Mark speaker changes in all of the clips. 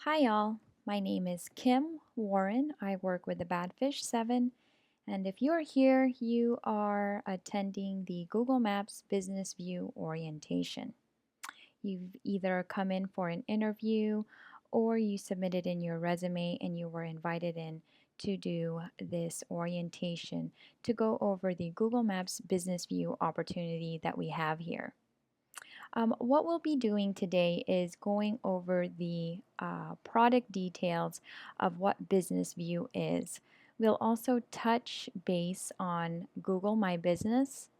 Speaker 1: Hi, y'all. My name is Kim Warren. I work with the Badfish 7. And if you're here, you are attending the Google Maps Business View Orientation. You've either come in for an interview or you submitted in your resume and you were invited in to do this orientation to go over the Google Maps Business View opportunity that we have here. What we'll be doing today is going over the product details of what Business View is. We'll also touch base on Google My Business,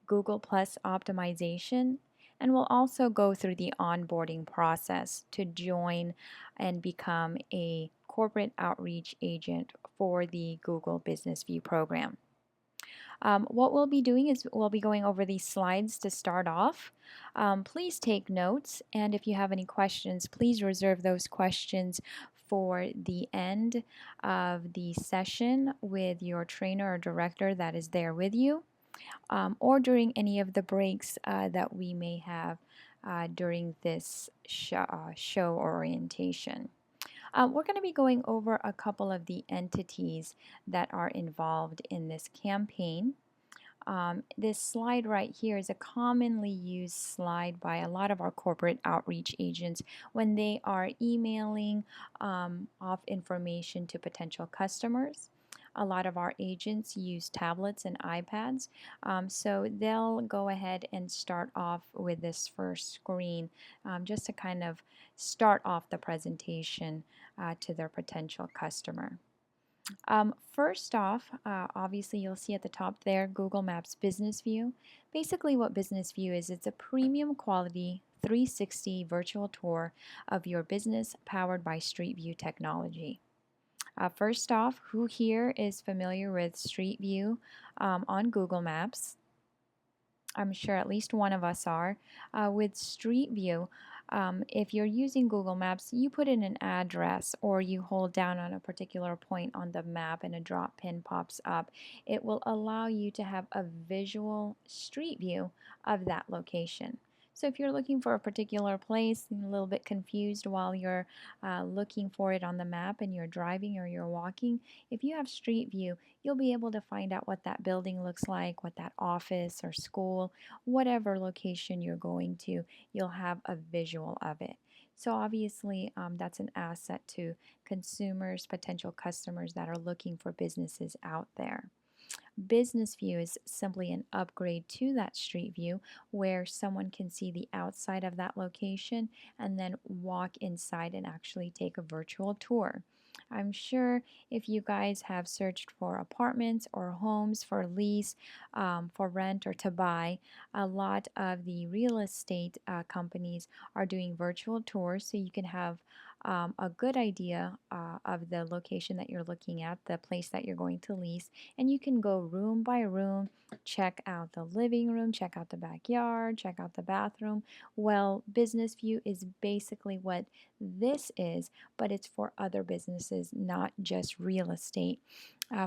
Speaker 1: Google Plus optimization, and we'll also go through the onboarding process to join and become a corporate outreach agent for the Google Business View program. What we'll be doing is we'll be going over these slides to start off. Please take notes, and if you have any questions, please reserve those questions for the end of the session with your trainer or director that is there with you, or during any of the breaks that we may have during this show orientation. We're going to be going over a couple of the entities that are involved in this campaign. This slide right here is a commonly used slide by a lot of our corporate outreach agents when they are emailing off information to potential customers. A lot of our agents use tablets and iPads, so they'll go ahead and start off with this first screen just to kind of start off the presentation to their potential customer. First off, obviously you'll see at the top there Google Maps Business View. Basically what Business View is, it's a premium quality 360 virtual tour of your business powered by Street View technology. First off, who here is familiar with Street View on Google Maps? I'm sure at least one of us are. With Street View, if you're using Google Maps, you put in an address or you hold down on a particular point on the map and a drop pin pops up. It will allow you to have a visual street view of that location. So if you're looking for a particular place and a little bit confused while you're looking for it on the map and you're driving or you're walking, if you have Street View, you'll be able to find out what that building looks like, what that office or school, whatever location you're going to, you'll have a visual of it. So obviously that's an asset to consumers, potential customers that are looking for businesses out there. Business View is simply an upgrade to that Street View where someone can see the outside of that location and then walk inside and actually take a virtual tour. I'm sure if you guys have searched for apartments or homes for lease, for rent, or to buy, a lot of the real estate companies are doing virtual tours so you can have a good idea of the location that you're looking at, the place that you're going to lease, and you can go room by room, check out the living room, check out the backyard, check out the bathroom. Well, Business View is basically what this is, but it's for other businesses, not just real estate,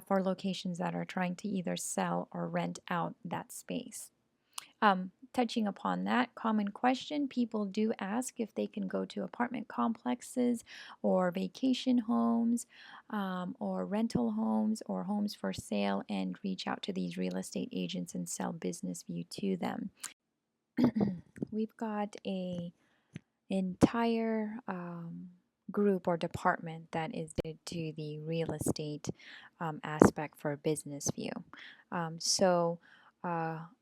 Speaker 1: for locations that are trying to either sell or rent out that space. Touching upon that common question, people do ask if they can go to apartment complexes or vacation homes or rental homes or homes for sale and reach out to these real estate agents and sell Business View to them. We've got a entire group or department that is dedicated to the real estate aspect for Business View.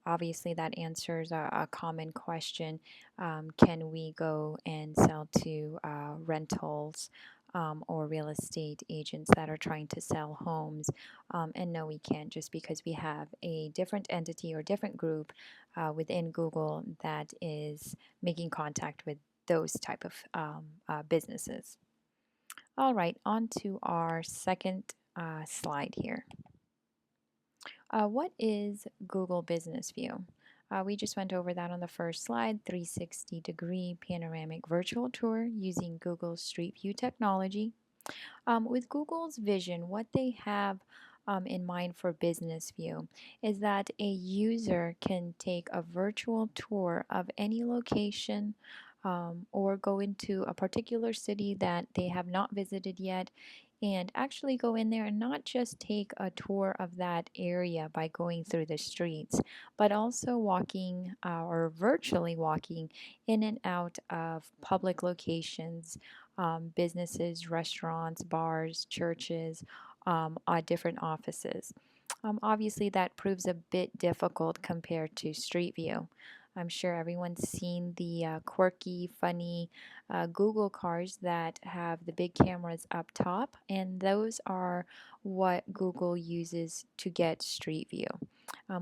Speaker 1: Obviously that answers a common question. Can we go and sell to rentals or real estate agents that are trying to sell homes? And no, we can't, just because we have a different entity or different group within Google that is making contact with those type of businesses. All right, on to our second slide here. What is Google Business View? We just went over that on the first slide, 360-degree panoramic virtual tour using Google's Street View technology. With Google's vision, what they have in mind for Business View is that a user can take a virtual tour of any location or go into a particular city that they have not visited yet and actually go in there and not just take a tour of that area by going through the streets, but also walking or virtually walking in and out of public locations, businesses, restaurants, bars, churches, different offices. Obviously, that proves a bit difficult compared to Street View. I'm sure everyone's seen the quirky, funny Google cars that have the big cameras up top, and those are what Google uses to get Street View.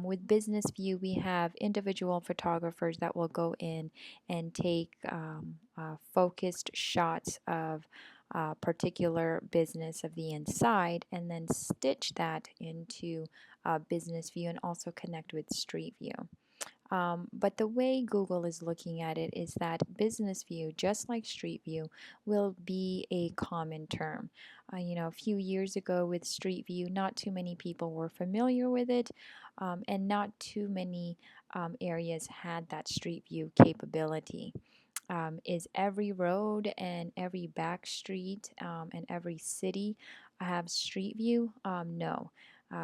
Speaker 1: With Business View, we have individual photographers that will go in and take focused shots of a particular business of the inside and then stitch that into Business View and also connect with Street View. But the way Google is looking at it is that Business View, just like Street View, will be a common term. A few years ago with Street View, not too many people were familiar with it, and not too many areas had that Street View capability. Is every road and every back street and every city have Street View? No.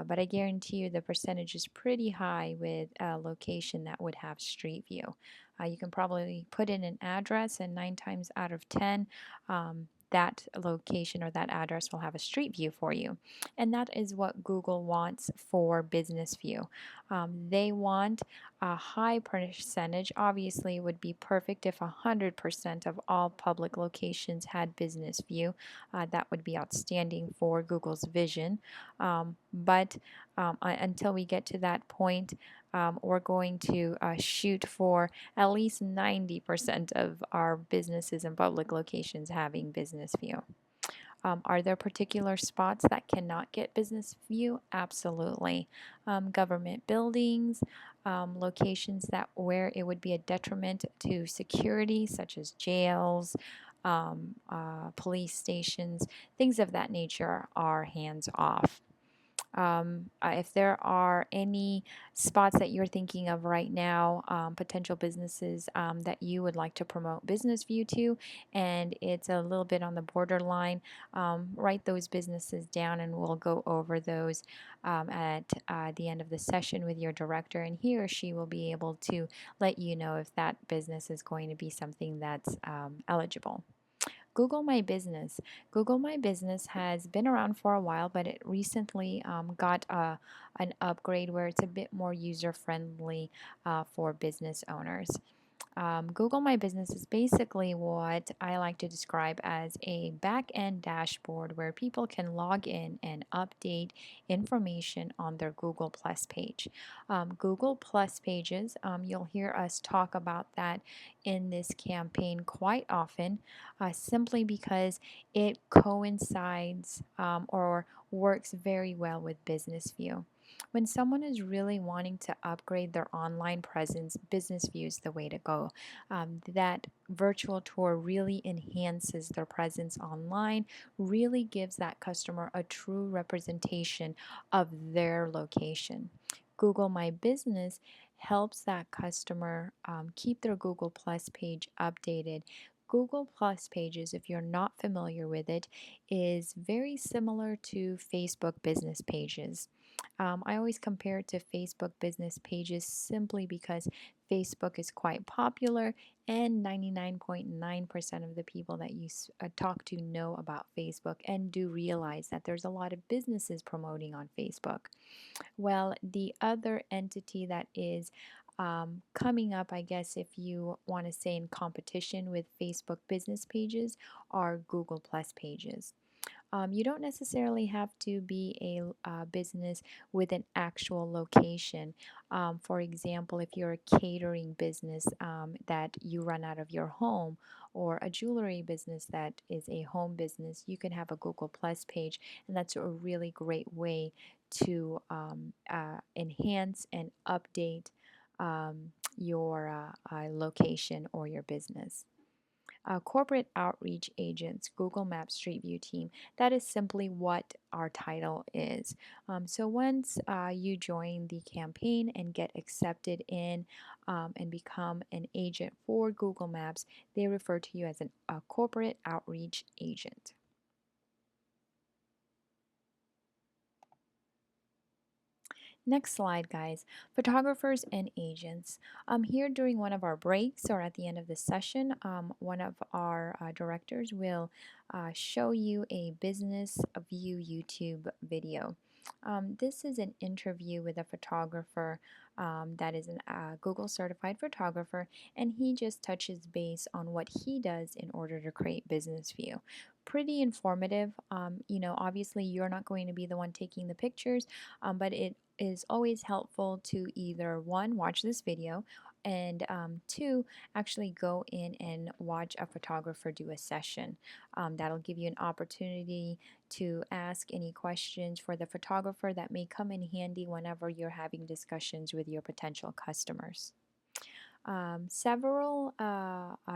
Speaker 1: But I guarantee you the percentage is pretty high with a location that would have Street View. You can probably put in an address, and 9 times out of 10, that location or that address will have a Street View for you. And that is what Google wants for Business View. They want a high percentage. Obviously, it would be perfect if 100% of all public locations had Business View. That would be outstanding for Google's vision. But until we get to that point, we're going to shoot for at least 90% of our businesses and public locations having Business View. Are there particular spots that cannot get Business View? Absolutely. Government buildings, locations that where it would be a detriment to security, such as jails, police stations, things of that nature are hands off. If there are any spots that you're thinking of right now, potential businesses that you would like to promote Business View to, and it's a little bit on the borderline, write those businesses down and we'll go over those at the end of the session with your director, and he or she will be able to let you know if that business is going to be something that's eligible. Google My Business. Google My Business has been around for a while, but it recently got an upgrade where it's a bit more user friendly for business owners. Google My Business is basically what I like to describe as a back end dashboard where people can log in and update information on their Google Plus page. Google Plus pages, you'll hear us talk about that in this campaign quite often, simply because it coincides or works very well with Business View. When someone is really wanting to upgrade their online presence, Business View is the way to go. That virtual tour really enhances their presence online, really gives that customer a true representation of their location. Google My Business helps that customer keep their Google Plus page updated. Google Plus pages, if you're not familiar with it, is very similar to Facebook business pages. I always compare it to Facebook business pages simply because Facebook is quite popular and 99.9% of the people that you talk to know about Facebook and do realize that there's a lot of businesses promoting on Facebook. Well, the other entity that is coming up, I guess, if you want to say in competition with Facebook business pages, are Google Plus pages. You don't necessarily have to be a business with an actual location. For example, if you're a catering business that you run out of your home, or a jewelry business that is a home business, you can have a Google Plus page, and that's a really great way to enhance and update your location or your business. corporate outreach agents, Google Maps Street View team. That is simply what our title is. So once you join the campaign and get accepted in and become an agent for Google Maps, they refer to you as a corporate outreach agent. Next slide, guys. Photographers and agents. Here during one of our breaks or at the end of the session, one of our directors will show you a business view YouTube video. This is an interview with a photographer that is a Google certified photographer, and he just touches base on what he does in order to create business view. Pretty informative. Obviously you're not going to be the one taking the pictures, but it is always helpful to either one, watch this video, and two, actually go in and watch a photographer do a session. That'll give you an opportunity to ask any questions for the photographer that may come in handy whenever you're having discussions with your potential customers. Several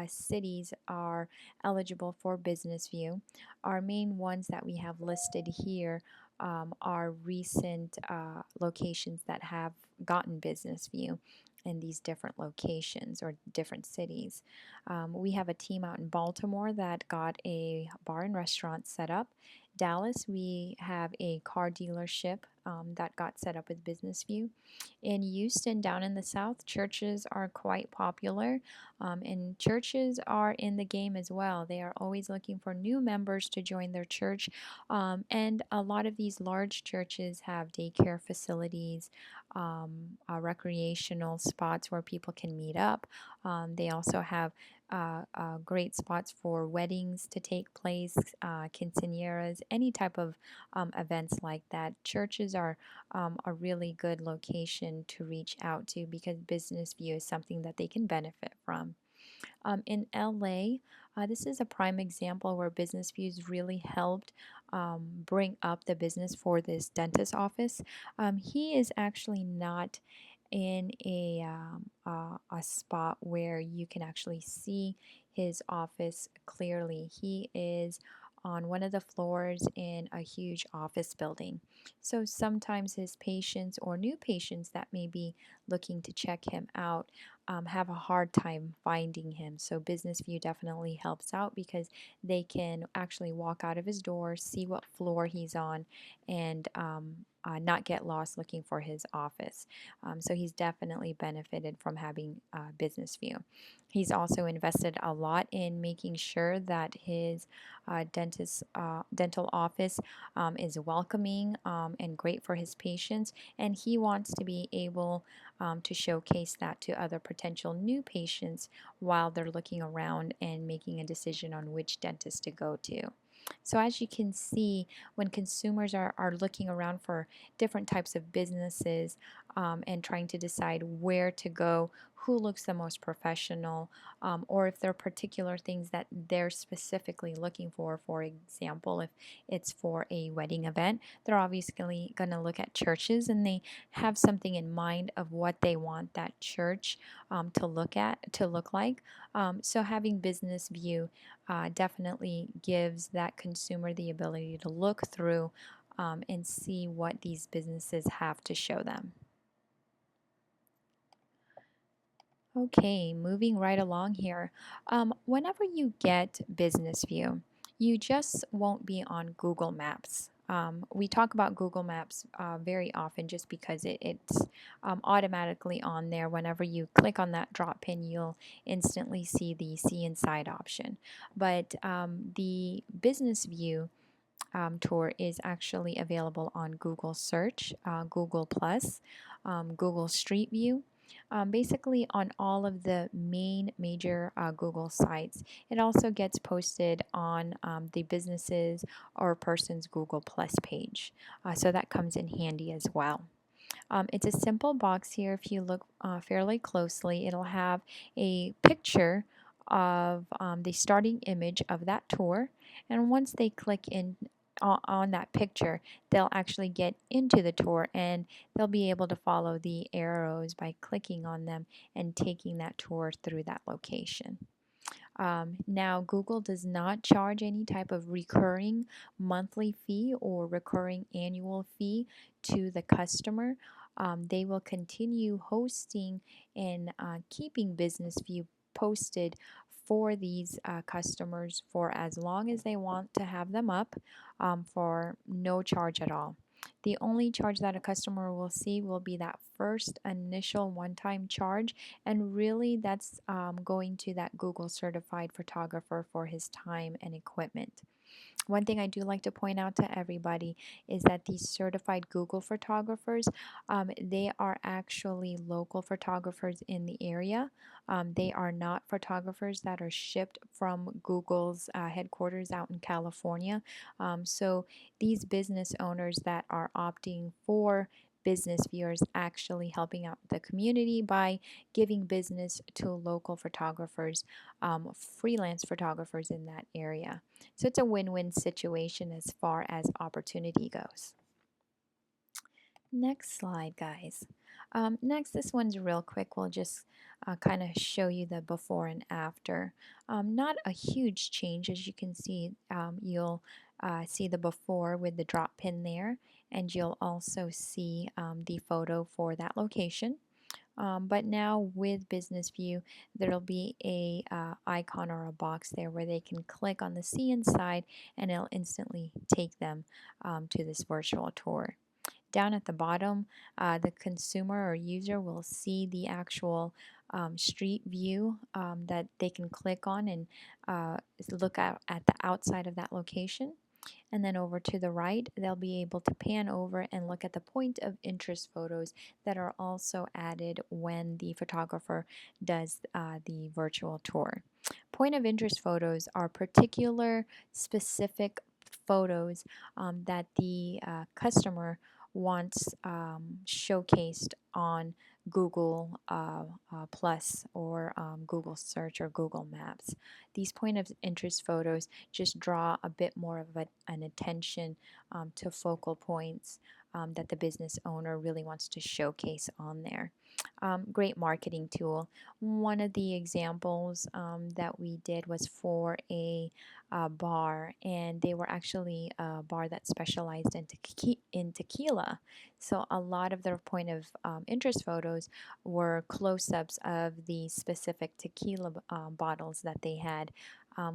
Speaker 1: cities are eligible for Business View. Our main ones that we have listed here are recent locations that have gotten Business View in these different locations or different cities. We have a team out in Baltimore that got a bar and restaurant set up. Dallas, we have a car dealership that got set up with Business View. In Houston, down in the South, churches are quite popular, and churches are in the game as well. They are always looking for new members to join their church, and a lot of these large churches have daycare facilities, recreational spots where people can meet up. They also have great spots for weddings to take place, quinceañeras, any type of events like that. Churches are a really good location to reach out to because Business View is something that they can benefit from. In LA, this is a prime example where Business Views really helped bring up the business for this dentist office. He is actually not in a spot where you can actually see his office clearly. He is on one of the floors in a huge office building. So sometimes his patients or new patients that may be looking to check him out have a hard time finding him. So Business View definitely helps out because they can actually walk out of his door, see what floor he's on, and not get lost looking for his office. So he's definitely benefited from having Business View. He's also invested a lot in making sure that his dental office is welcoming and great for his patients, and he wants to be able to showcase that to other potential new patients while they're looking around and making a decision on which dentist to go to. So as you can see, when consumers are looking around for different types of businesses and trying to decide where to go, who looks the most professional, or if there are particular things that they're specifically looking for example, if it's for a wedding event, they're obviously going to look at churches and they have something in mind of what they want that church to look like. So having Business View definitely gives that consumer the ability to look through and see what these businesses have to show them. Okay, moving right along here. Whenever you get Business View, you just won't be on Google Maps. We talk about Google Maps very often just because it's automatically on there. Whenever you click on that drop pin, you'll instantly see the See Inside option. But the Business View tour is actually available on Google Search, Google Plus, Google Street View. Basically on all of the main major Google sites. It also gets posted on the businesses or person's Google Plus page. So that comes in handy as well. It's a simple box here. If you look fairly closely, it'll have a picture of the starting image of that tour. And once they click in on that picture, they'll actually get into the tour and they'll be able to follow the arrows by clicking on them and taking that tour through that location. Now, Google does not charge any type of recurring monthly fee or recurring annual fee to the customer. They will continue hosting and keeping Business View posted for these customers for as long as they want to have them up, for no charge at all. The only charge that a customer will see will be that first initial one-time charge, and really that's going to that Google certified photographer for his time and equipment. One thing I do like to point out to everybody is that these certified Google photographers, they are actually local photographers in the area. They are not photographers that are shipped from Google's headquarters out in California. So these business owners that are opting for business viewers actually helping out the community by giving business to local photographers, freelance photographers in that area. So it's a win-win situation as far as opportunity goes. Next slide, guys. Next, this one's real quick. We'll just kind of show you the before and after. Not a huge change, as you can see. You'll see the before with the drop pin there, and you'll also see the photo for that location. But now with Business View, there'll be a icon or a box there where they can click on the See Inside, and it'll instantly take them to this virtual tour. Down at the bottom, the consumer or user will see the actual street view that they can click on and look at the outside of that location. And then over to the right, they'll be able to pan over and look at the point of interest photos that are also added when the photographer does the virtual tour. Point of interest photos are particular specific photos that the customer wants showcased on Google Plus or Google Search or Google Maps. These point of interest photos just draw a bit more of an attention to focal points that the business owner really wants to showcase on there. Great marketing tool. One of the examples that we did was for a bar, and they were actually a bar that specialized in tequila. So a lot of their point of interest photos were close-ups of the specific tequila bottles that they had.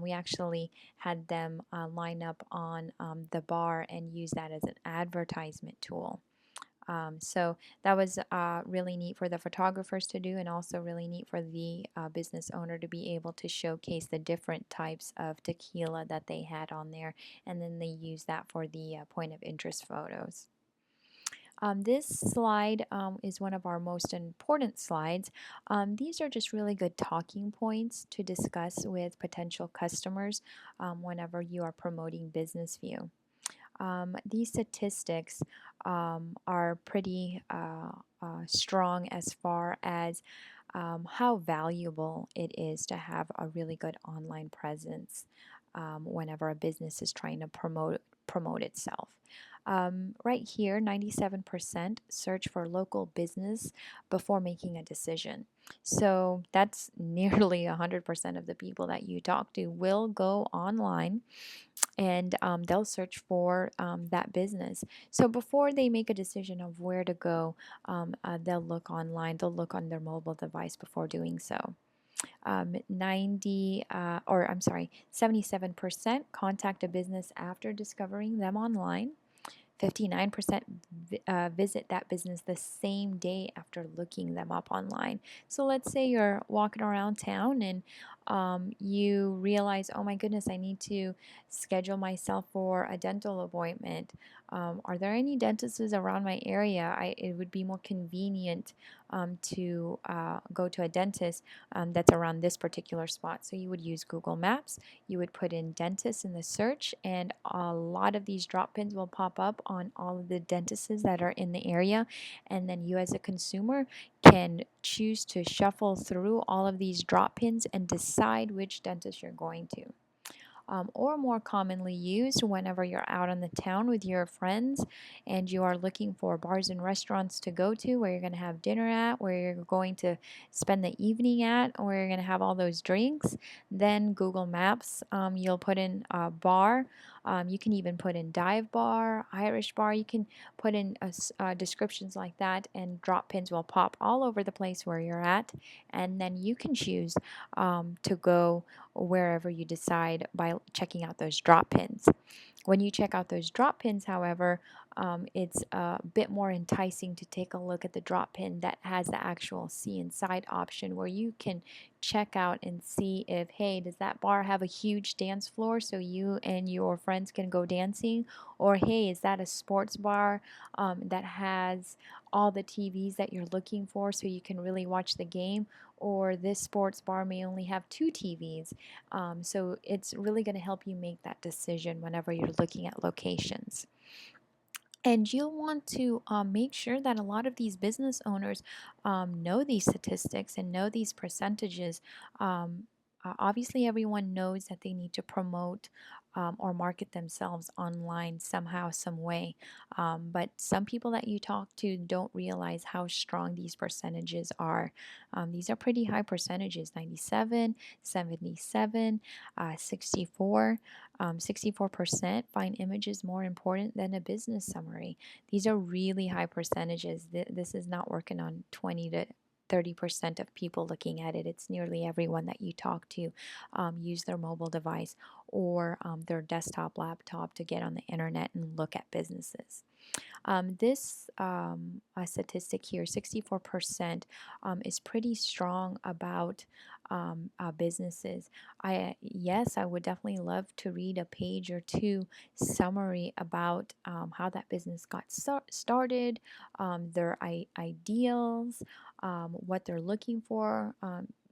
Speaker 1: We actually had them line up on the bar and use that as an advertisement tool. So that was really neat for the photographers to do, and also really neat for the business owner to be able to showcase the different types of tequila that they had on there, and then they use that for the point of interest photos. This slide is one of our most important slides. These are just really good talking points to discuss with potential customers whenever you are promoting Business View. These statistics are pretty strong as far as how valuable it is to have a really good online presence whenever a business is trying to promote itself. Right here, 97% search for local business before making a decision. So that's nearly 100% of the people that you talk to will go online and they'll search for that business. So before they make a decision of where to go, they'll look online, they'll look on their mobile device before doing so. 77% contact a business after discovering them online. 59% visit that business the same day after looking them up online. So let's say you're walking around town and you realize, oh my goodness, I need to schedule myself for a dental appointment. Are there any dentists around my area? It would be more convenient to go to a dentist that's around this particular spot. So you would use Google Maps, you would put in dentist in the search, and a lot of these drop pins will pop up on all of the dentists that are in the area. And then you as a consumer can choose to shuffle through all of these drop pins and decide which dentist you're going to. or more commonly used whenever you're out on the town with your friends and you are looking for bars and restaurants to go to where you're going to have dinner at, where you're going to spend the evening at, where you're going to have all those drinks. Then Google Maps, you'll put in a bar. You can even put in dive bar, Irish bar. You can put in descriptions like that, and drop pins will pop all over the place where you're at. And then you can choose to go wherever you decide by checking out those drop pins. When you check out those drop pins, however, it's a bit more enticing to take a look at the drop pin that has the actual see inside option, where you can check out and see if, hey, does that bar have a huge dance floor so you and your friends can go dancing? Or, hey, is that a sports bar that has all the TVs that you're looking for so you can really watch the game? Or this sports bar may only have two TVs. So it's really going to help you make that decision whenever you're looking at locations. And you'll want to make sure that a lot of these business owners know these statistics and know these percentages. Obviously, everyone knows that they need to promote or market themselves online somehow, some way. But some people that you talk to don't realize how strong these percentages are. These are pretty high percentages: 97, 77, 64. 64% find images more important than a business summary. These are really high percentages. This is not working on 20 to 30% of people looking at it. It's nearly everyone that you talk to use their mobile device or their desktop, laptop to get on the internet and look at businesses. This statistic here, 64%, is pretty strong about businesses. Yes, I would definitely love to read a page or two summary about how that business got started, their ideals, what they're looking for,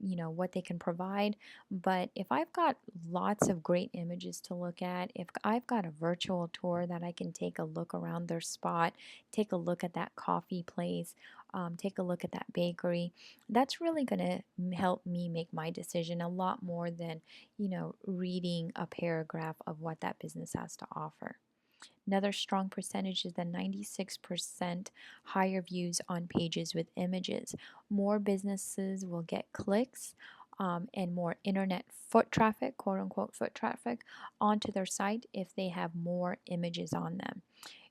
Speaker 1: what they can provide. But if I've got lots of great images to look at, if I've got a virtual tour that I can take a look around their spot, take a look at that coffee place, take a look at that bakery, that's really going to help me make my decision a lot more than, reading a paragraph of what that business has to offer. Another strong percentage is the 96% higher views on pages with images. More businesses will get clicks and more internet foot traffic, quote unquote foot traffic, onto their site if they have more images on them.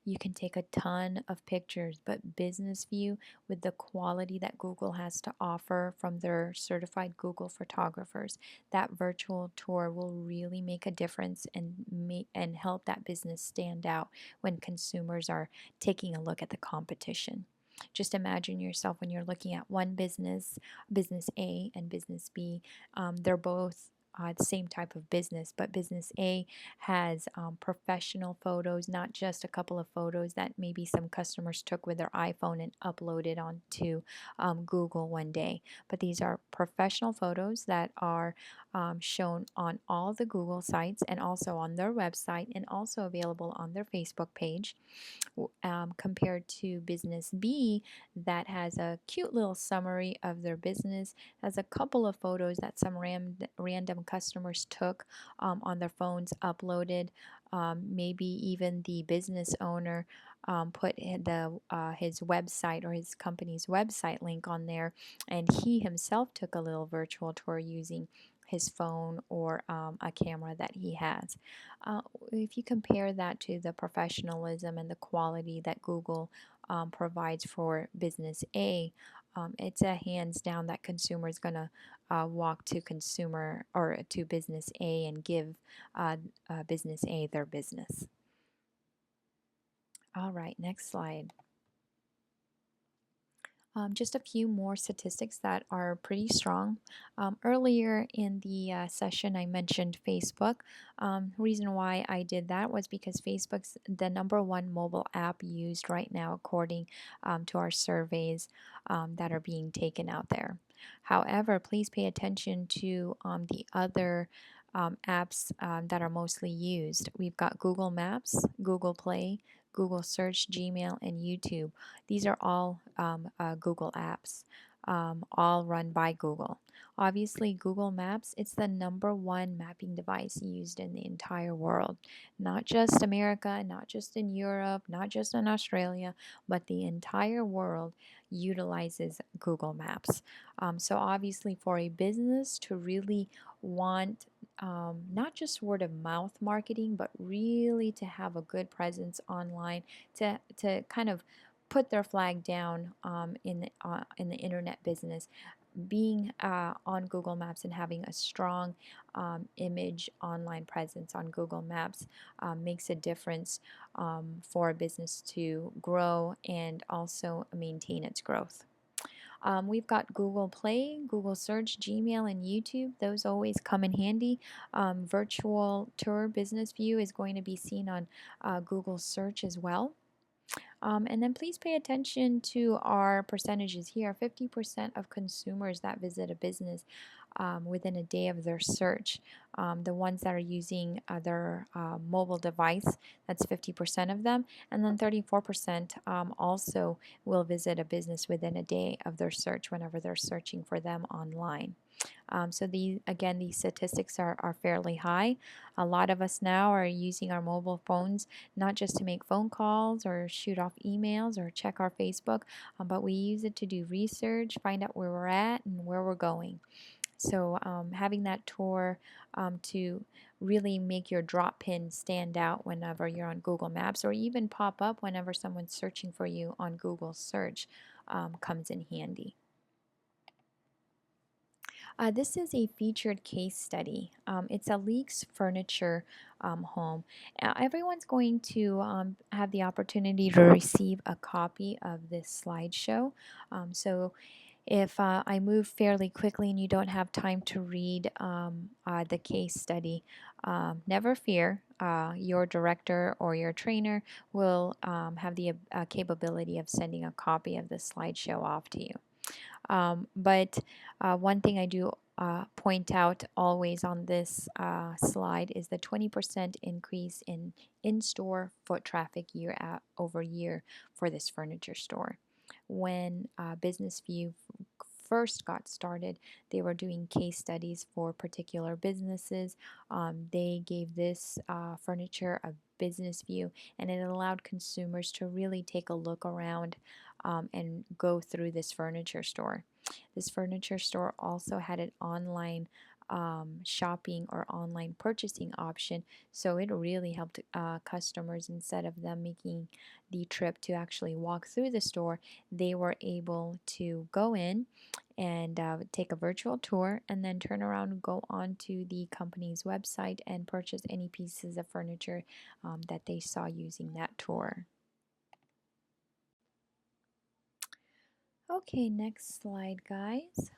Speaker 1: You can take a ton of pictures, but Business View, with the quality that Google has to offer from their certified Google photographers, that virtual tour will really make a difference and help that business stand out when consumers are taking a look at the competition. Just imagine yourself when you're looking at one business, business A and business B. They're both the same type of business, but business A has professional photos, not just a couple of photos that maybe some customers took with their iPhone and uploaded onto Google one day. But these are professional photos that are shown on all the Google sites and also on their website and also available on their Facebook page, compared to business B that has a cute little summary of their business, has a couple of photos that some random customers took on their phones, uploaded. Maybe even the business owner put his website or his company's website link on there, and he himself took a little virtual tour using his phone or a camera that he has. If you compare that to the professionalism and the quality that Google provides for business A, it's a hands down that consumer is going to walk to consumer or to business A and give business A their business. All right, next slide. Just a few more statistics that are pretty strong. Earlier in the session, I mentioned Facebook. Reason why I did that was because Facebook's the #1 mobile app used right now, according to our surveys that are being taken out there. However, please pay attention to the other apps that are mostly used. We've got Google Maps, Google Play, Google Search, Gmail, and YouTube. These are all Google apps. all run by Google. Obviously, Google Maps, it's the #1 mapping device used in the entire world. Not just America, not just in Europe, not just in Australia, but the entire world utilizes Google Maps. So obviously for a business to really want not just word of mouth marketing, but really to have a good presence online, to kind of put their flag down in the internet business, being on Google Maps and having a strong image online presence on Google Maps makes a difference for a business to grow and also maintain its growth. We've got Google Play, Google Search, Gmail, and YouTube. Those always come in handy. Virtual Tour Business View is going to be seen on Google Search as well. And then please pay attention to our percentages here. 50% of consumers that visit a business within a day of their search. The ones that are using their mobile device, that's 50% of them. And then 34% also will visit a business within a day of their search whenever they're searching for them online. So these statistics are fairly high. A lot of us now are using our mobile phones not just to make phone calls or shoot off emails or check our Facebook, but we use it to do research, find out where we're at and where we're going. So having that tour to really make your drop pin stand out whenever you're on Google Maps, or even pop up whenever someone's searching for you on Google search, comes in handy. This is a featured case study. It's a Leaks Furniture home. Everyone's going to have the opportunity to receive a copy of this slideshow. So if I move fairly quickly and you don't have time to read the case study, never fear. Your director or your trainer will have the capability of sending a copy of the slideshow off to you. But one thing I do point out always on this slide is the 20% increase in in-store foot traffic over year for this furniture store. When Business View first got started, they were doing case studies for particular businesses. They gave this furniture a business view, and it allowed consumers to really take a look around and go through this furniture store. This furniture store also had an online shopping or online purchasing option, so it really helped customers. Instead of them making the trip to actually walk through the store, they were able to go in and take a virtual tour and then turn around and go on to the company's website and purchase any pieces of furniture that they saw using that tour. Okay, next slide, guys.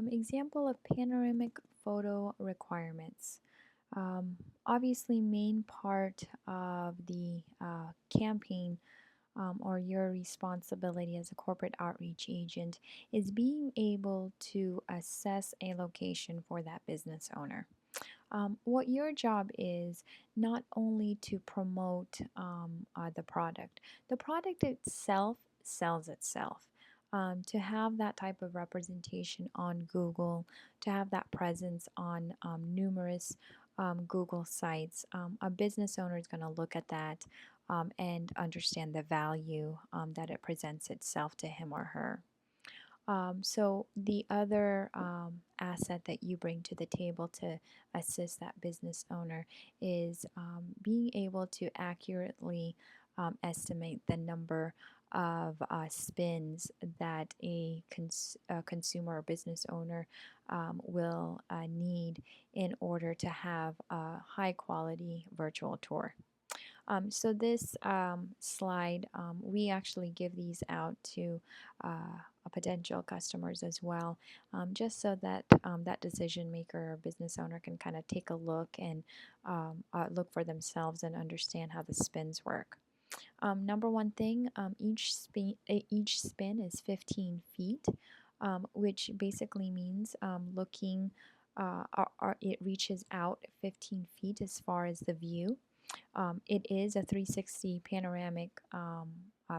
Speaker 1: Example of panoramic photo requirements. Obviously, main part of the campaign or your responsibility as a corporate outreach agent is being able to assess a location for that business owner. What your job is not only to promote the product itself sells itself. To have that type of representation on Google, to have that presence on numerous Google sites, a business owner is going to look at that and understand the value that it presents itself to him or her. So the other asset that you bring to the table to assist that business owner is being able to accurately estimate the number of spins that a consumer or business owner will need in order to have a high quality virtual tour. So this slide, we actually give these out to potential customers as well, just so that that decision maker or business owner can kind of take a look and look for themselves and understand how the spins work. Number one thing, each spin is 15 feet, which basically means it reaches out 15 feet as far as the view. It is a 360 panoramic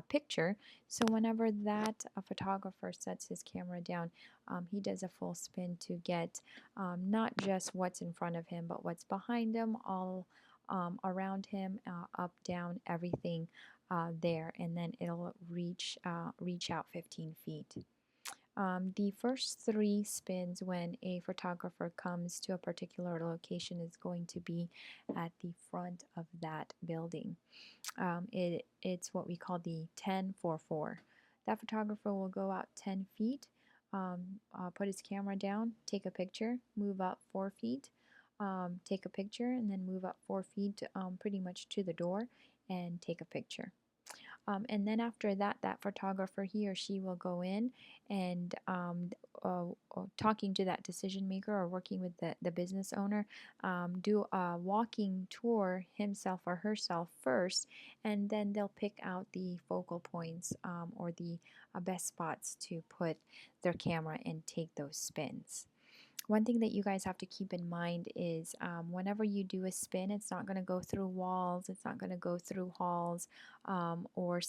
Speaker 1: picture. So whenever that photographer sets his camera down, he does a full spin to get not just what's in front of him, but what's behind him, all around him, up, down, everything there, and then it'll reach out 15 feet. The first three spins when a photographer comes to a particular location is going to be at the front of that building. It's what we call the 10-4-4. That photographer will go out 10 feet, put his camera down, take a picture, move up 4 feet, take a picture, and then move up 4 feet pretty much to the door and take a picture. And then after that, that photographer, he or she will go in and talking to that decision maker or working with the business owner, do a walking tour himself or herself first, and then they'll pick out the focal points or the best spots to put their camera and take those spins. One thing that you guys have to keep in mind is whenever you do a spin, it's not going to go through walls, it's not going to go through halls or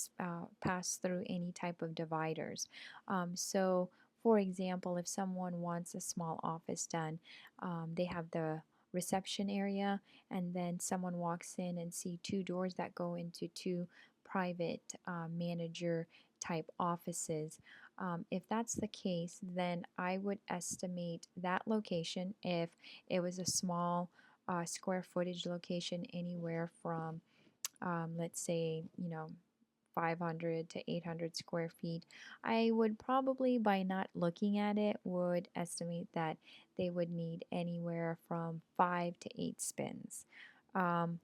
Speaker 1: pass through any type of dividers. So, for example, if someone wants a small office done, they have the reception area, and then someone walks in and see two doors that go into two private manager type offices. If that's the case, then I would estimate that location, if it was a small square footage location, anywhere from, let's say, 500 to 800 square feet. I would probably, by not looking at it, would estimate that they would need anywhere from 5 to 8 spins. Um,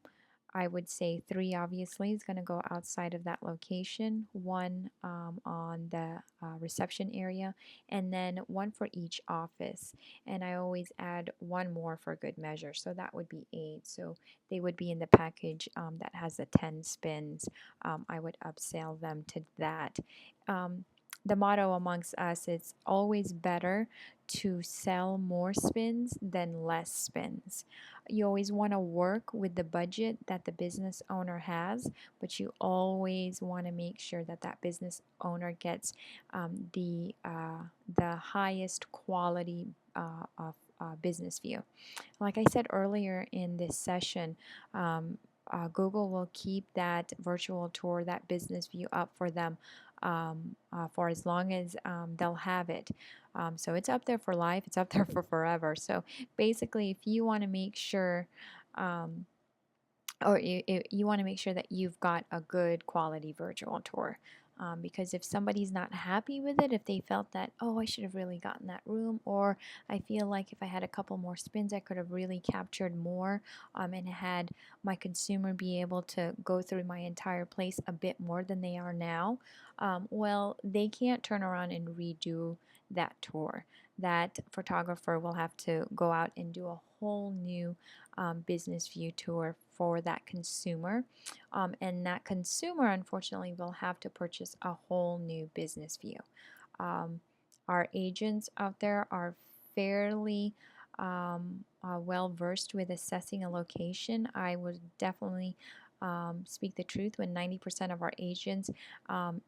Speaker 1: I would say 3 obviously is going to go outside of that location, 1 on the reception area, and then 1 for each office. And I always add 1 more for good measure, so that would be 8. So they would be in the package that has the 10 spins. I would upsell them to that. Um, the motto amongst us is always better to sell more spins than less spins. You always want to work with the budget that the business owner has, but you always want to make sure that that business owner gets the highest quality of business view. Like I said earlier in this session, Google will keep that virtual tour, that business view up for them for as long as they'll have it. So it's up there for life, it's up there for forever. So basically, if you want to make sure um, or you want to make sure that you've got a good quality virtual tour. Because if somebody's not happy with it, if they felt that, oh, I should have really gotten that room, or I feel like if I had a couple more spins, I could have really captured more and had my consumer be able to go through my entire place a bit more than they are now, well, they can't turn around and redo that tour. That photographer will have to go out and do a whole new business view tour for that consumer. And that consumer, unfortunately, will have to purchase a whole new business view. Our agents out there are fairly well versed with assessing a location. I would definitely speak the truth when 90% of our agents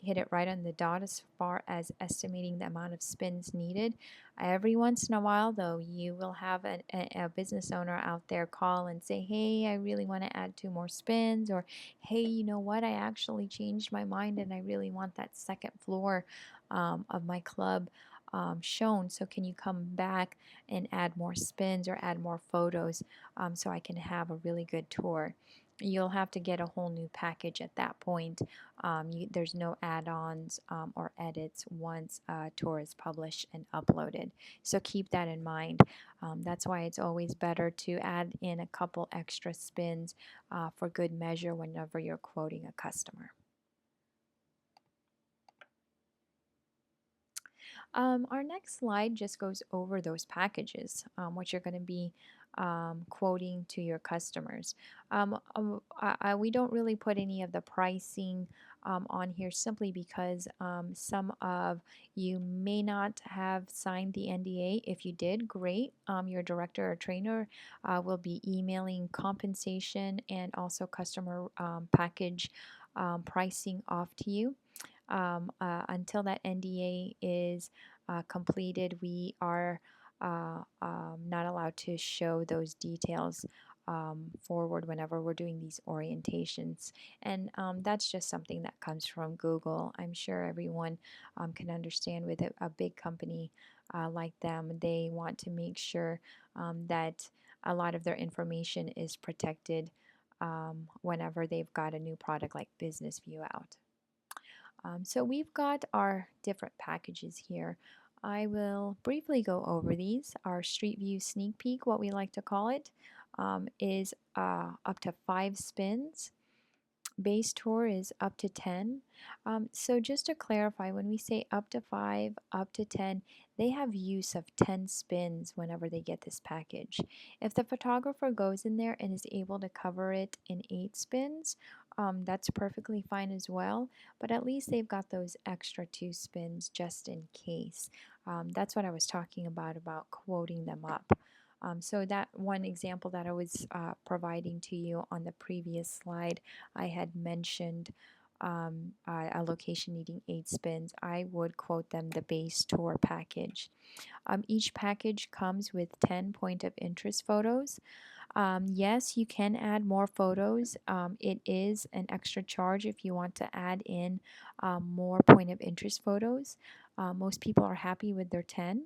Speaker 1: hit it right on the dot as far as estimating the amount of spins needed. Every once in a while, though, you will have a business owner out there call and say, hey, I really want to add 2 more spins, or hey, you know what, I actually changed my mind and I really want that second floor of my club shown. So can you come back and add more spins or add more photos so I can have a really good tour? You'll have to get a whole new package at that point. There's no add-ons or edits once a tour is published and uploaded. So keep that in mind. That's why it's always better to add in a couple extra spins for good measure whenever you're quoting a customer. Our next slide just goes over those packages, what you're going to be quoting to your customers. We don't really put any of the pricing on here simply because some of you may not have signed the NDA. If you did, great. Your director or trainer will be emailing compensation and also customer package pricing off to you. Until that NDA is completed, we are not allowed to show those details forward whenever we're doing these orientations. And that's just something that comes from Google. I'm sure everyone can understand with a big company like them, they want to make sure that a lot of their information is protected whenever they've got a new product like Business View out. So we've got our different packages here. I will briefly go over these. Our Street View Sneak Peek, what we like to call it, is up to 5 spins. Base tour is up to 10. So just to clarify, when we say up to 5, up to 10, they have use of 10 spins whenever they get this package. If the photographer goes in there and is able to cover it in 8 spins, that's perfectly fine as well, but at least they've got those extra 2 spins just in case. That's what I was talking about quoting them up. So that one example that I was providing to you on the previous slide, I had mentioned a location needing 8 spins. I would quote them the base tour package. Each package comes with 10 point of interest photos. Yes, you can add more photos. It is an extra charge if you want to add in more point of interest photos. Most people are happy with their 10.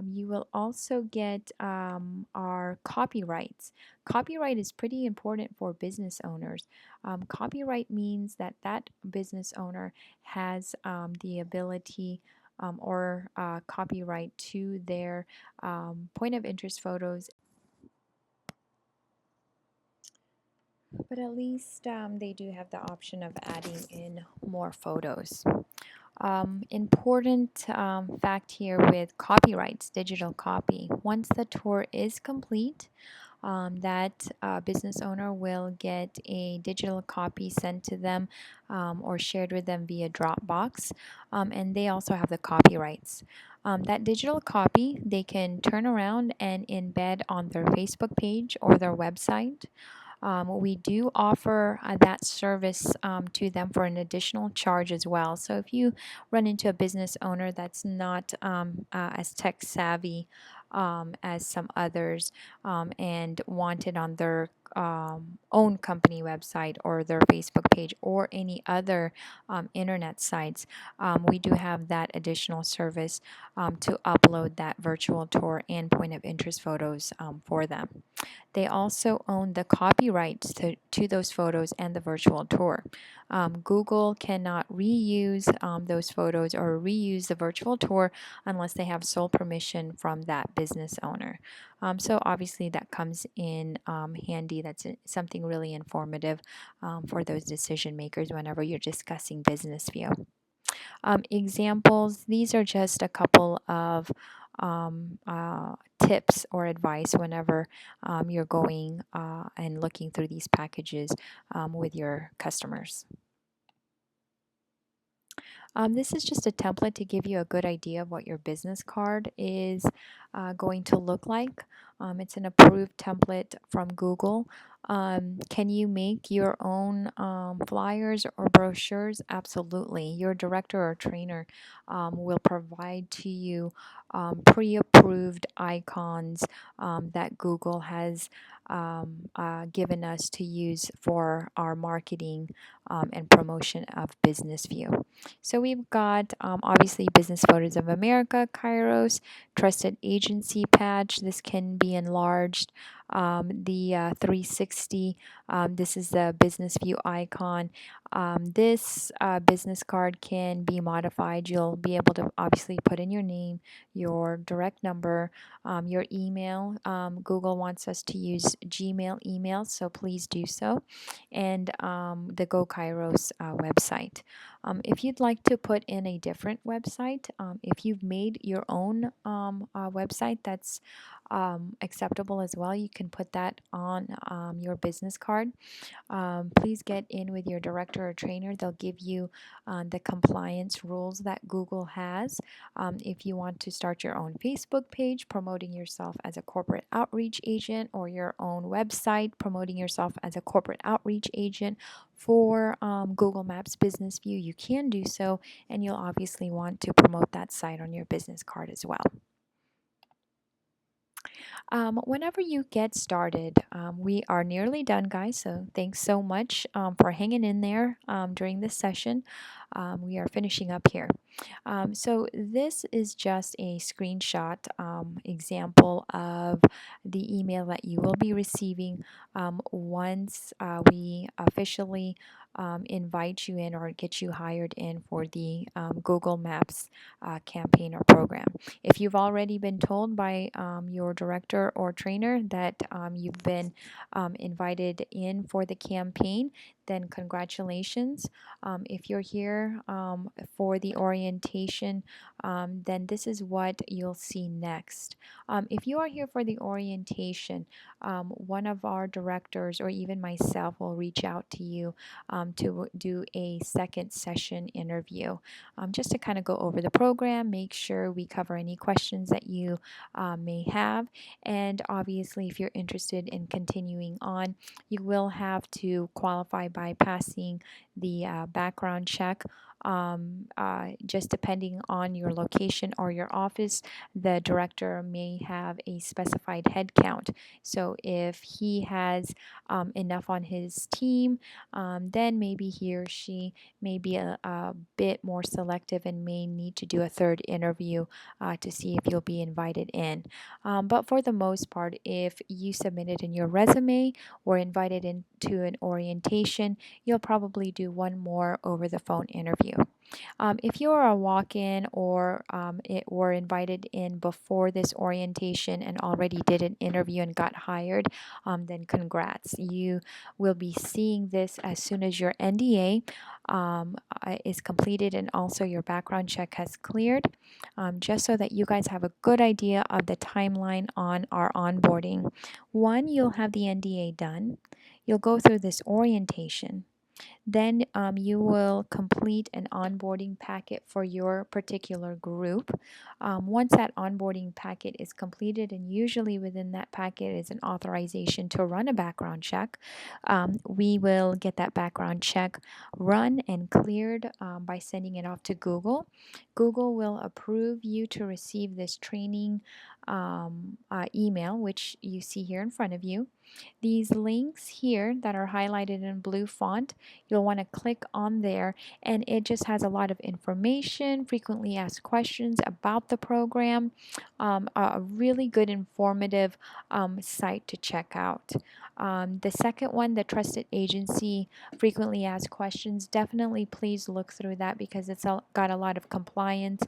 Speaker 1: You will also get our copyrights. Copyright is pretty important for business owners. Copyright means that that business owner has the ability or copyright to their point of interest photos, but at least they do have the option of adding in more photos. Important fact here with copyrights, digital copy. Once the tour is complete, that business owner will get a digital copy sent to them or shared with them via Dropbox, and they also have the copyrights. That digital copy they can turn around and embed on their Facebook page or their website. We do offer that service to them for an additional charge as well. So if you run into a business owner that's not as tech savvy as some others and want it on their own company website or their Facebook page or any other internet sites, we do have that additional service to upload that virtual tour and point of interest photos for them. They also own the copyrights to those photos and the virtual tour. Google cannot reuse those photos or reuse the virtual tour unless they have sole permission from that business owner. So obviously that comes in handy. That's something really informative for those decision makers whenever you're discussing business view. Examples, these are just a couple of tips or advice whenever you're going and looking through these packages with your customers. This is just a template to give you a good idea of what your business card is going to look like. It's an approved template from Google. Can you make your own flyers or brochures? Absolutely. Your director or trainer will provide to you pre-approved icons that Google has given us to use for our marketing and promotion of Business View. So we've got obviously Business Photos of America, Kairos, Trusted Agency Patch. This can be enlarged. The 360, this is the Business View icon. This business card can be modified. You'll be able to obviously put in your name, your direct number, your email. Google wants us to use Gmail email, so please do so, and the Go Kairos website. If you'd like to put in a different website, if you've made your own website that's acceptable as well. You can put that on your business card. Please get in with your director or trainer. They'll give you the compliance rules that Google has. If you want to start your own Facebook page promoting yourself as a corporate outreach agent, or your own website promoting yourself as a corporate outreach agent for Google Maps Business View, you can do so, and you'll obviously want to promote that site on your business card as well. Whenever you get started, we are nearly done, guys. So thanks so much for hanging in there during this session. We are finishing up here. So this is just a screenshot example of the email that you will be receiving once we officially invite you in or get you hired in for the Google Maps campaign or program. If you've already been told by your director or trainer that you've been invited in for the campaign, then congratulations. If you're here for the orientation, then this is what you'll see next. If you are here for the orientation, one of our directors or even myself will reach out to you to do a second session interview, just to kind of go over the program, make sure we cover any questions that you may have. And obviously, if you're interested in continuing on, you will have to qualify by passing the background check. Just depending on your location or your office, the director may have a specified head count. So if he has enough on his team, then maybe he or she may be a bit more selective and may need to do a third interview to see if you'll be invited in. But for the most part, if you submitted in your resume or invited into an orientation, you'll probably do one more over the phone interview. If you are a walk-in or were invited in before this orientation and already did an interview and got hired, then congrats. You will be seeing this as soon as your NDA is completed and also your background check has cleared, just so that you guys have a good idea of the timeline on our onboarding. One, you'll have the NDA done. You'll go through this orientation. Then you will complete an onboarding packet for your particular group. Once that onboarding packet is completed, and usually within that packet is an authorization to run a background check, we will get that background check run and cleared by sending it off to Google. Google will approve you to receive this training email, which you see here in front of you. These links here that are highlighted in blue font, you'll want to click on there, and it just has a lot of information, frequently asked questions about the program, a really good informative site to check out. The second one, the trusted agency frequently asked questions, definitely please look through that because it's got a lot of compliance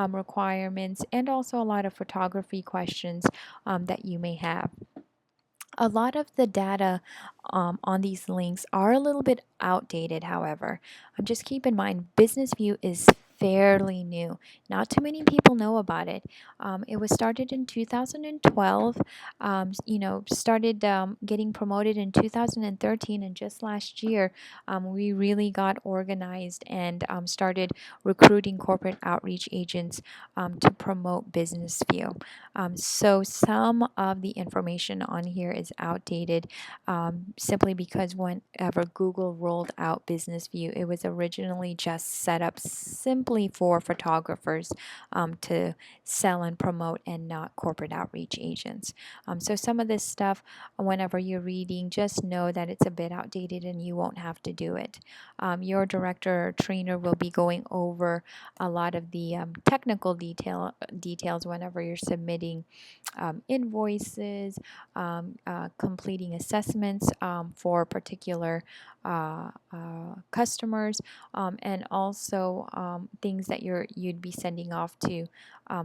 Speaker 1: requirements and also a lot of photography questions that you may have. A lot of the data on these links are a little bit outdated, however. Just keep in mind, Business View is fairly new. Not too many people know about it. It was started in 2012, started getting promoted in 2013, and just last year we really got organized and started recruiting corporate outreach agents to promote Business View. So some of the information on here is outdated simply because whenever Google rolled out Business View, it was originally just set up simply for photographers to sell and promote, and not corporate outreach agents. So some of this stuff, whenever you're reading, just know that it's a bit outdated and you won't have to do it. Your director or trainer will be going over a lot of the technical details whenever you're submitting invoices, completing assessments for particular customers, and also things that you'd be sending off to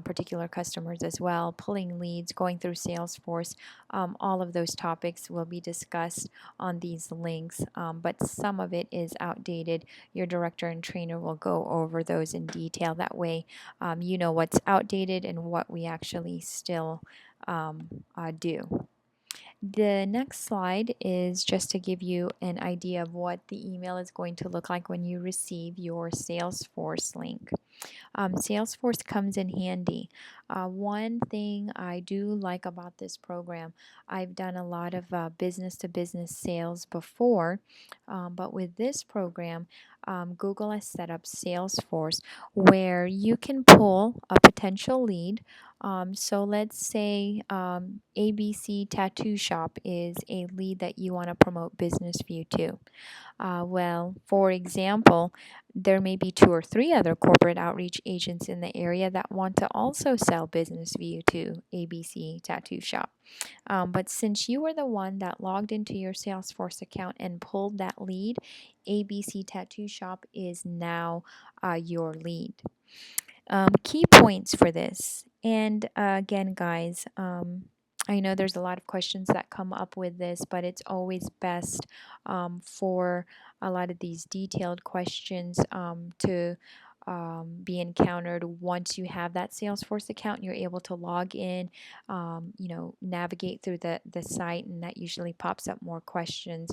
Speaker 1: particular customers as well, pulling leads, going through Salesforce. All of those topics will be discussed on these links, but some of it is outdated. Your director and trainer will go over those in detail. That way, you know what's outdated and what we actually still do. The next slide is just to give you an idea of what the email is going to look like when you receive your Salesforce link. Salesforce comes in handy. One thing I do like about this program, I've done a lot of business to business sales before, but with this program, Google has set up Salesforce where you can pull a potential lead. So let's say ABC Tattoo Shop is a lead that you want to promote business view to. Well, for example, there may be 2 or 3 other corporate outreach agents in the area that want to also sell Business View to ABC Tattoo Shop. But since you were the one that logged into your Salesforce account and pulled that lead, ABC Tattoo Shop is now your lead. Key points for this. And again, guys, I know there's a lot of questions that come up with this, but it's always best for a lot of these detailed questions to be encountered once you have that Salesforce account. You're able to log in, navigate through the site, and that usually pops up more questions.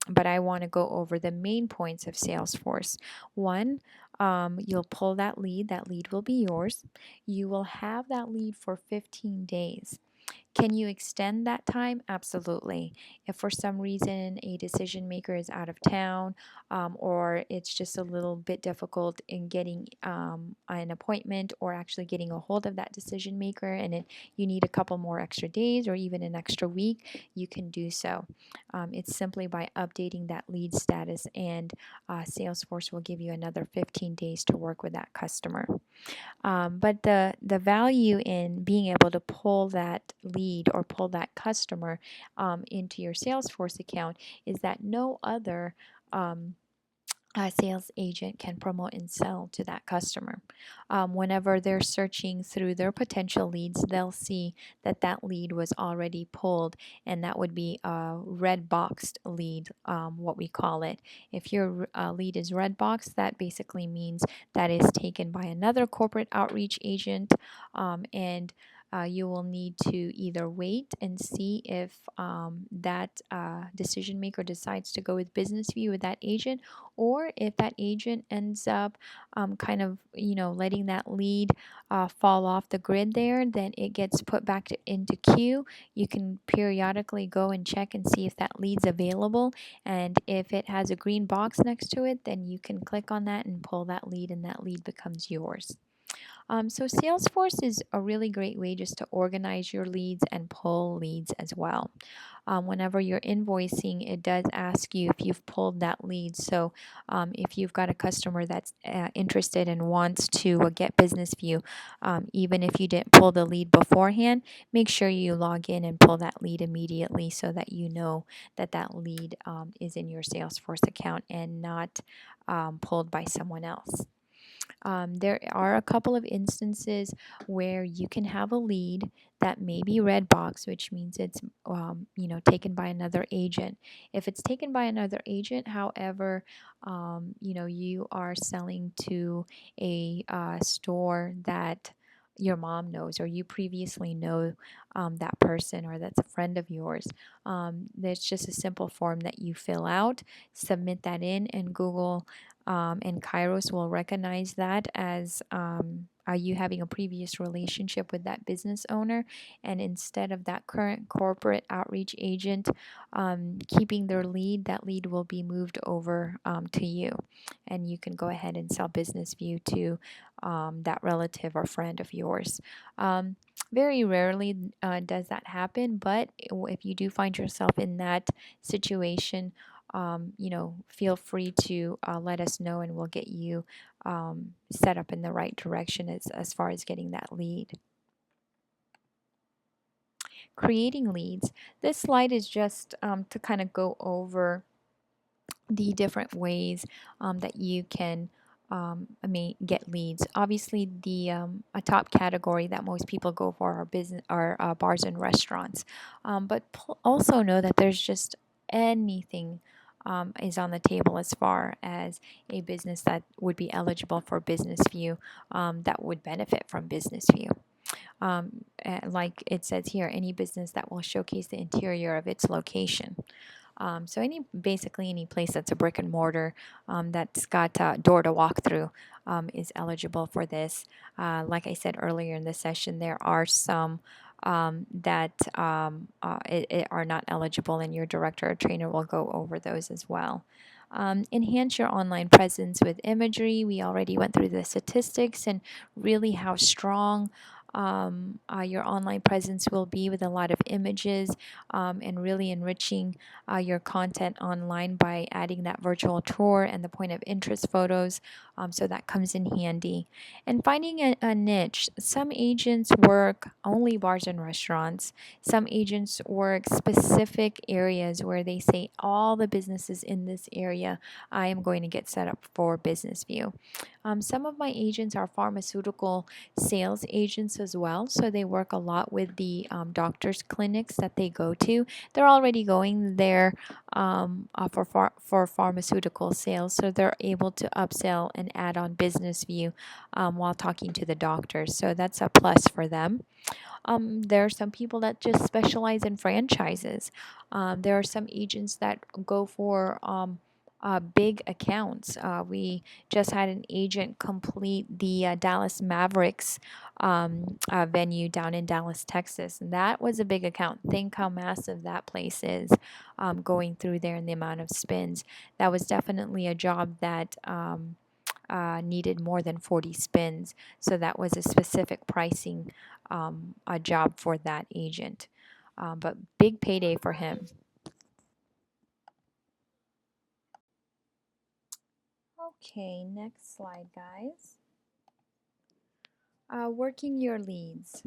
Speaker 1: But I want to go over the main points of Salesforce. One, you'll pull that lead. That lead will be yours. You will have that lead for 15 days. Can you extend that time? Absolutely. If for some reason a decision maker is out of town, or it's just a little bit difficult in getting an appointment or actually getting a hold of that decision maker, and you need a couple more extra days or even an extra week, you can do so. It's simply by updating that lead status, and Salesforce will give you another 15 days to work with that customer. But the value in being able to pull that lead or pull that customer into your Salesforce account is that no other sales agent can promote and sell to that customer. Whenever they're searching through their potential leads, they'll see that that lead was already pulled, and that would be a red boxed lead, what we call it. If your lead is red boxed, that basically means that is taken by another corporate outreach agent, and you will need to either wait and see if that decision maker decides to go with business view with that agent, or if that agent ends up letting that lead fall off the grid there, then it gets put back into queue. You can periodically go and check and see if that lead's available, and if it has a green box next to it, then you can click on that and pull that lead, and that lead becomes yours. So Salesforce is a really great way just to organize your leads and pull leads as well. Whenever you're invoicing, it does ask you if you've pulled that lead. So if you've got a customer that's interested and wants to get business view, even if you didn't pull the lead beforehand, make sure you log in and pull that lead immediately so that you know that that lead is in your Salesforce account and not pulled by someone else. There are a couple of instances where you can have a lead that may be red box, which means it's taken by another agent. If it's taken by another agent, however, you are selling to a store that your mom knows, or you previously know that person, or that's a friend of yours. There's just a simple form that you fill out, submit that in, and Google and Kairos will recognize that as are you having a previous relationship with that business owner, and instead of that current corporate outreach agent keeping their lead, that lead will be moved over to you, and you can go ahead and sell business view to that relative or friend of yours. Very rarely does that happen, but if you do find yourself in that situation, feel free to let us know, and we'll get you set up in the right direction as far as getting that lead. Creating leads. This slide is just to kind of go over the different ways that you can may get leads. Obviously, the a top category that most people go for are business are bars and restaurants. But also know that there's just anything is on the table as far as a business that would be eligible for Business View, that would benefit from Business View. Like it says here, any business that will showcase the interior of its location. So basically any place that's a brick and mortar, that's got a door to walk through, is eligible for this. Like I said earlier in the session, there are some that are not eligible, and your director or trainer will go over those as well. Enhance your online presence with imagery. We already went through the statistics and really how strong your online presence will be with a lot of images, and really enriching your content online by adding that virtual tour and the point of interest photos. So that comes in handy. And finding a niche. Some agents work only bars and restaurants. Some agents work specific areas where they say all the businesses in this area I am going to get set up for Business View. Some of my agents are pharmaceutical sales agents as well, so they work a lot with the doctors' clinics that they go to. They're already going there for pharmaceutical sales, so they're able to upsell and add on Business View while talking to the doctors. So that's a plus for them. There are some people that just specialize in franchises. There are some agents that go for big accounts. We just had an agent complete the Dallas Mavericks venue down in Dallas, Texas. And that was a big account. Think how massive that place is, going through there and the amount of spins. That was definitely a job that needed more than 40 spins. So that was a specific pricing a job for that agent. But big payday for him. Okay, next slide, guys. Working your leads.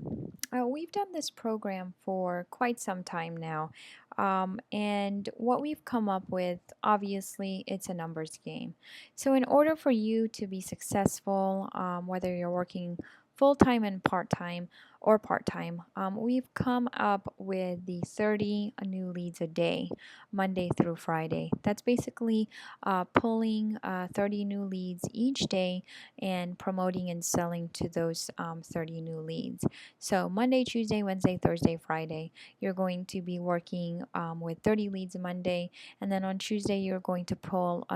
Speaker 1: We've done this program for quite some time now, and what we've come up with, obviously, it's a numbers game. So in order for you to be successful, whether you're working full-time and part-time or part-time, we've come up with the 30 new leads a day, Monday through Friday. That's basically pulling 30 new leads each day and promoting and selling to those 30 new leads. So Monday, Tuesday, Wednesday, Thursday, Friday, you're going to be working with 30 leads Monday, and then on Tuesday you're going to pull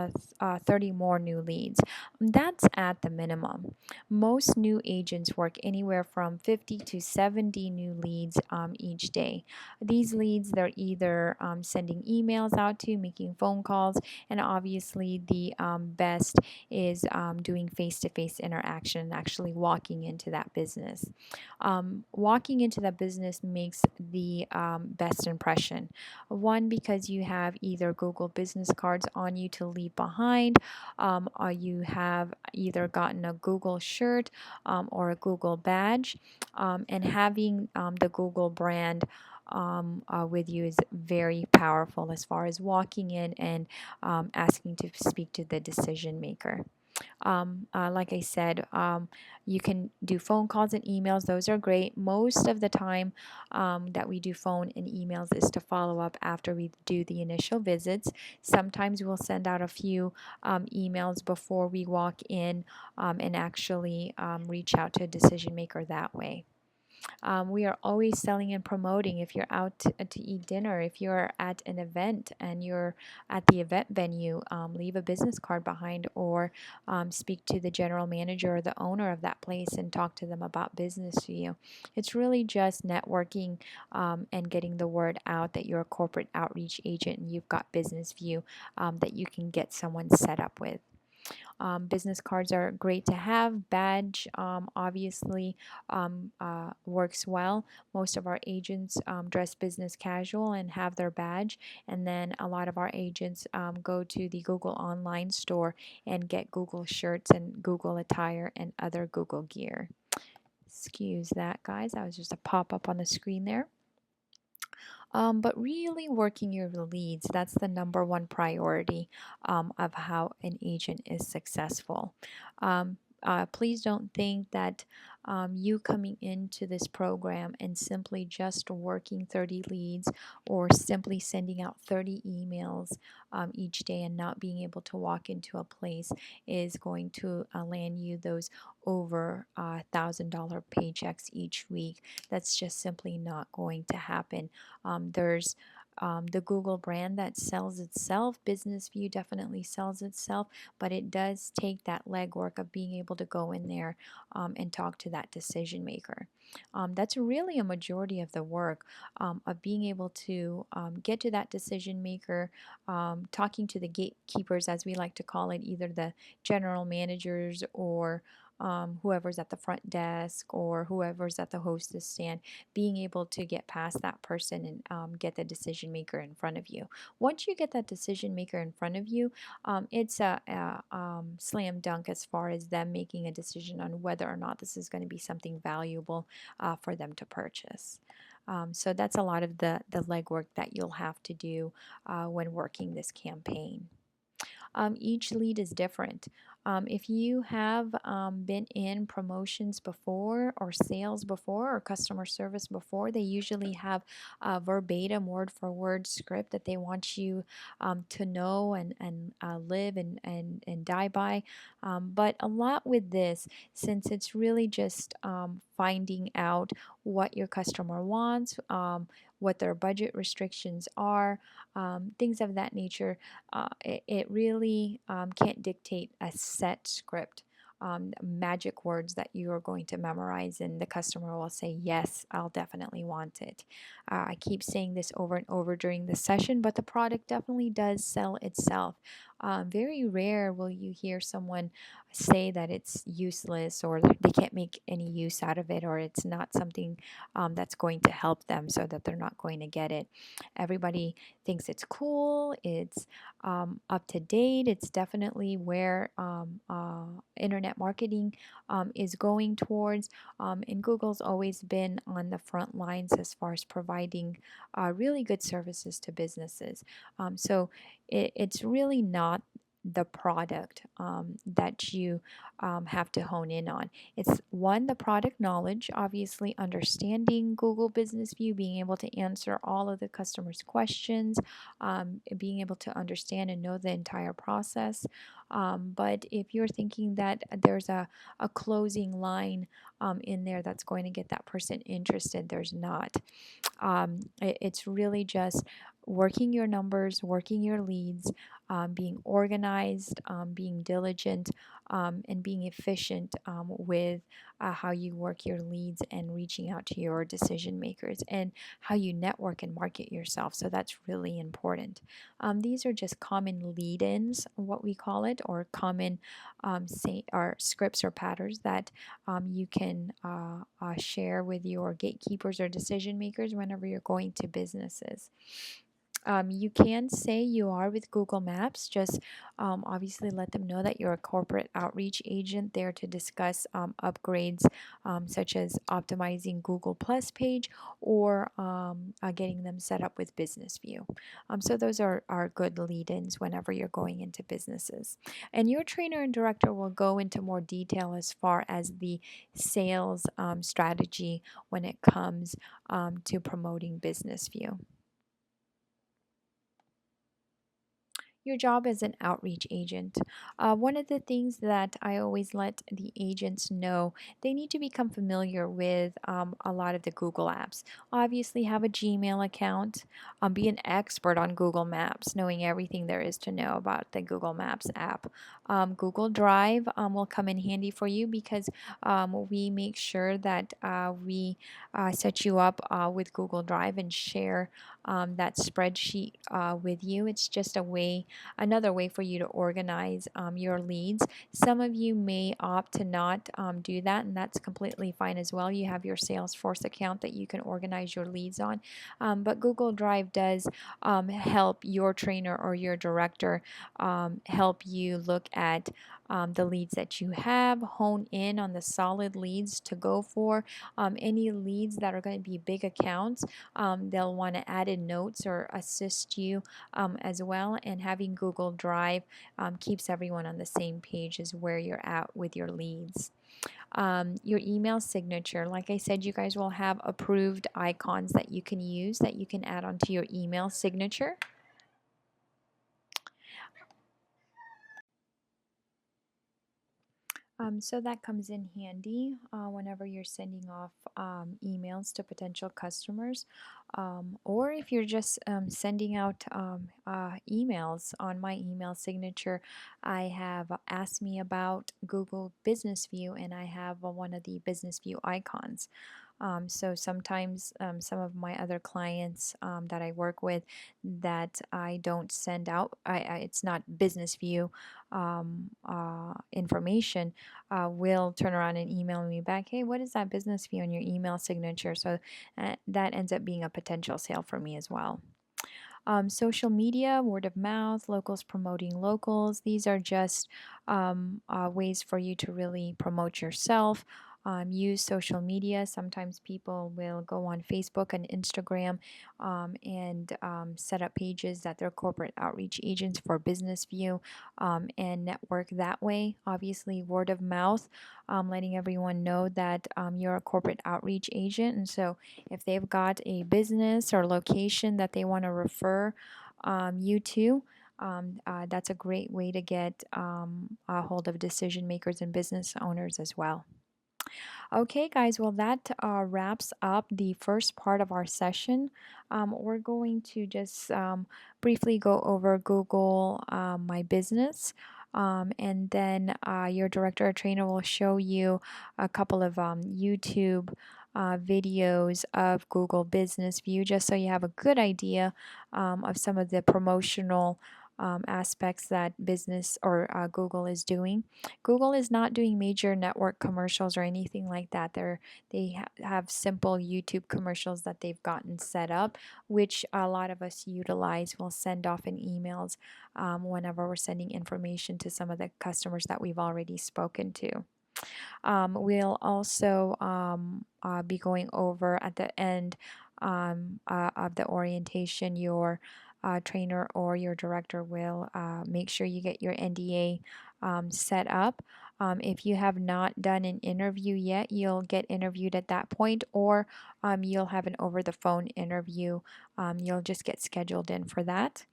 Speaker 1: 30 more new leads. That's at the minimum. Most new agents work anywhere from 50 to 70 new leads each day. These leads, they're either sending emails out to, making phone calls, and obviously the best is doing face-to-face interaction, actually walking into that business. Walking into that business makes the best impression. One, because you have either Google business cards on you to leave behind, or you have either gotten a Google shirt or a Google badge, and having the Google brand with you is very powerful as far as walking in and asking to speak to the decision maker. Like I said, you can do phone calls and emails. Those are great. Most of the time that we do phone and emails is to follow up after we do the initial visits. Sometimes we'll send out a few emails before we walk in and actually reach out to a decision maker that way. We are always selling and promoting. If you're out to eat dinner, if you're at an event and you're at the event venue, leave a business card behind, or speak to the general manager or the owner of that place and talk to them about business to you. It's really just networking and getting the word out that you're a corporate outreach agent and you've got Business View that you can get someone set up with. Business cards are great to have. Badge obviously works well. Most of our agents dress business casual and have their badge, and then a lot of our agents go to the Google online store and get Google shirts and Google attire and other Google gear. Excuse that, guys. That was just a pop-up on the screen there. But really working your leads, that's the number one priority of how an agent is successful. Please don't think that you coming into this program and simply just working 30 leads or simply sending out 30 emails each day and not being able to walk into a place is going to land you those over $1,000 paychecks each week. That's just simply not going to happen. There's the Google brand that sells itself. Business View definitely sells itself, but it does take that legwork of being able to go in there and talk to that decision maker. That's really a majority of the work of being able to get to that decision maker, talking to the gatekeepers, as we like to call it, either the general managers or whoever's at the front desk or whoever's at the hostess stand, being able to get past that person and get the decision maker in front of you. Once you get that decision maker in front of you, it's a slam dunk as far as them making a decision on whether or not this is going to be something valuable for them to purchase. So that's a lot of the legwork that you'll have to do when working this campaign. Each lead is different. If you have been in promotions before, or sales before, or customer service before, they usually have a verbatim, word for word script that they want you to know and live and die by. But a lot with this, since it's really just finding out what your customer wants, what their budget restrictions are, things of that nature, it really can't dictate a set script, magic words that you are going to memorize, and the customer will say, yes, I'll definitely want it. I keep saying this over and over during the session, but the product definitely does sell itself. Very rare will you hear someone say that it's useless or they can't make any use out of it, or it's not something that's going to help them, so that they're not going to get it. Everybody thinks it's cool, it's up to date. It's definitely where internet marketing is going towards. And Google's always been on the front lines as far as providing really good services to businesses. So it's really not the product that you have to hone in on. It's one, the product knowledge, obviously understanding Google Business View, being able to answer all of the customers' questions, being able to understand and know the entire process. But if you're thinking that there's a closing line in there that's going to get that person interested, there's not. It's really just working your numbers, working your leads, being organized, being diligent, and being efficient with how you work your leads and reaching out to your decision makers, and how you network and market yourself. So that's really important. These are just common lead-ins, what we call it, or common say or scripts or patterns that you can share with your gatekeepers or decision makers whenever you're going to businesses. You can say you are with Google Maps. Just obviously let them know that you're a corporate outreach agent there to discuss upgrades such as optimizing Google Plus page, or getting them set up with Business View. So those are good lead-ins whenever you're going into businesses. And your trainer and director will go into more detail as far as the sales strategy when it comes to promoting Business View. Your job as an outreach agent. One of the things that I always let the agents know, they need to become familiar with a lot of the Google apps. Obviously, have a Gmail account, be an expert on Google Maps, knowing everything there is to know about the Google Maps app. Google Drive will come in handy for you, because we make sure that we set you up with Google Drive and share that spreadsheet with you. It's just another way for you to organize your leads. Some of you may opt to not do that, and that's completely fine as well. You have your Salesforce account that you can organize your leads on, but Google Drive does help your trainer or your director help you look at the leads that you have, hone in on the solid leads to go for. Any leads that are going to be big accounts, they'll want to add in notes or assist you as well. And having Google Drive keeps everyone on the same page as where you're at with your leads. Your email signature, like I said, you guys will have approved icons that you can use that you can add onto your email signature. So that comes in handy whenever you're sending off emails to potential customers, or if you're just sending out emails. On my email signature, I have Ask Me About Google Business View, and I have one of the Business View icons. So sometimes some of my other clients that I work with that I don't send out, it's not business view information, will turn around and email me back, hey, what is that business view on your email signature? So that ends up being a potential sale for me as well. Social media, word of mouth, locals promoting locals. These are just ways for you to really promote yourself. Use social media. Sometimes people will go on Facebook and Instagram and set up pages that they're corporate outreach agents for Business View and network that way. Obviously, word of mouth, letting everyone know that you're a corporate outreach agent. And so if they've got a business or location that they want to refer you to, that's a great way to get a hold of decision makers and business owners as well. Okay, guys, well, that wraps up the first part of our session. We're going to just briefly go over Google My Business. And then your director or trainer will show you a couple of YouTube videos of Google Business View, just so you have a good idea of some of the promotional aspects that business or Google is doing. Google is not doing major network commercials or anything like that. They have simple YouTube commercials that they've gotten set up, which a lot of us utilize. We'll send off in emails whenever we're sending information to some of the customers that we've already spoken to. We'll also be going over at the end of the orientation, your trainer or your director will make sure you get your NDA set up. If you have not done an interview yet, you'll get interviewed at that point, or you'll have an over the phone interview. You'll just get scheduled in for that.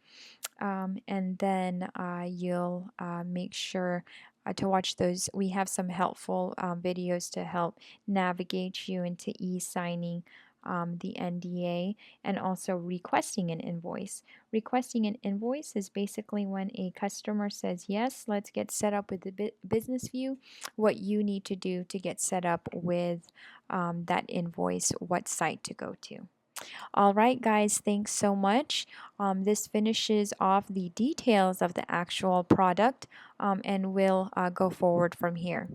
Speaker 1: And then you'll make sure to watch those. We have some helpful videos to help navigate you into e-signing the NDA and also requesting an invoice. Requesting an invoice is basically when a customer says, yes, let's get set up with the business view, what you need to do to get set up with that invoice, what site to go to. All right, guys, thanks so much. This finishes off the details of the actual product and we'll go forward from here.